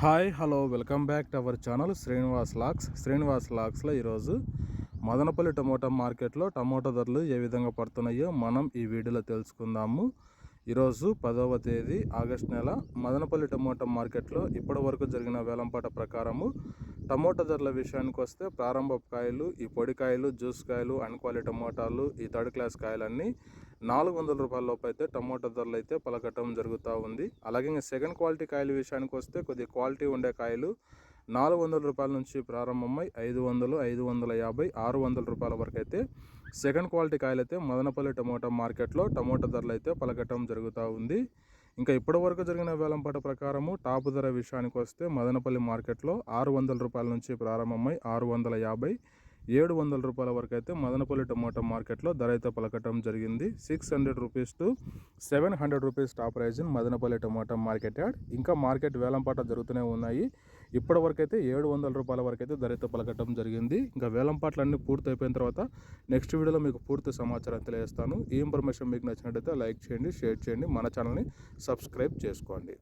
Hi hello welcome back to our channel Srinivas లాక్స్లో ఈరోజు Madanapalle tomato మార్కెట్లో టమోటా ధరలు ఏ విధంగా పడుతున్నాయో మనం ఈ వీడియోలో తెలుసుకుందాము. ఈరోజు 10వ తేదీ ఆగస్టు నెల మదనపల్లి టమోటా మార్కెట్లో ఇప్పటి వరకు జరిగిన వేలంపాట ప్రకారము టమోటా ధరల విషయానికి వస్తే ప్రారంభ కాయలు, ఈ పొడి కాయలు, జ్యూస్ కాయలు, అన్ క్వాలిటీ టమోటాలు, ఈ థర్డ్ క్లాస్ కాయలన్నీ 400 రూపాయల లోపు అయితే టమోటా ధరలు అయితే పలకటం జరుగుతూ ఉంది. అలాగే ఇంకా సెకండ్ క్వాలిటీ కాయల విషయానికి వస్తే కొద్దిగా క్వాలిటీ ఉండే కాయలు 400 రూపాయల నుంచి ప్రారంభమై 500, 550, 600 రూపాయల వరకు అయితే సెకండ్ క్వాలిటీ కాయలు అయితే మదనపల్లి టమోటా మార్కెట్లో టమోటా ధరలు అయితే పలకటం జరుగుతూ ఉంది. ఇంకా ఇప్పటి వరకు జరిగిన వేలంపాట ప్రకారము టాప్ ధర విషయానికి వస్తే మదనపల్లి మార్కెట్లో 600 రూపాయల నుంచి ప్రారంభమై 650, 700 రూపాయల వరకు అయితే మదనపల్లి టమోటా మార్కెట్లో ధర అయితే పలకటం జరిగింది. 600 rupees to 700 rupees top price in Madanapalle tomato market yard. ఇంకా మార్కెట్ వేలంపాట జరుగుతూనే ఉన్నాయి. ఇప్పటి వరకు అయితే 700 రూపాయల వరకు అయితే ధర అయితే పలకటం జరిగింది. ఇంకా వేలంపాట్లు అన్నీ పూర్తి అయిపోయిన తర్వాత నెక్స్ట్ వీడియోలో మీకు పూర్తి సమాచారం తెలియజేస్తాను. ఈ ఇన్ఫర్మేషన్ మీకు నచ్చినట్టయితే లైక్ చేయండి, షేర్ చేయండి, మన ఛానల్ని సబ్స్క్రైబ్ చేసుకోండి.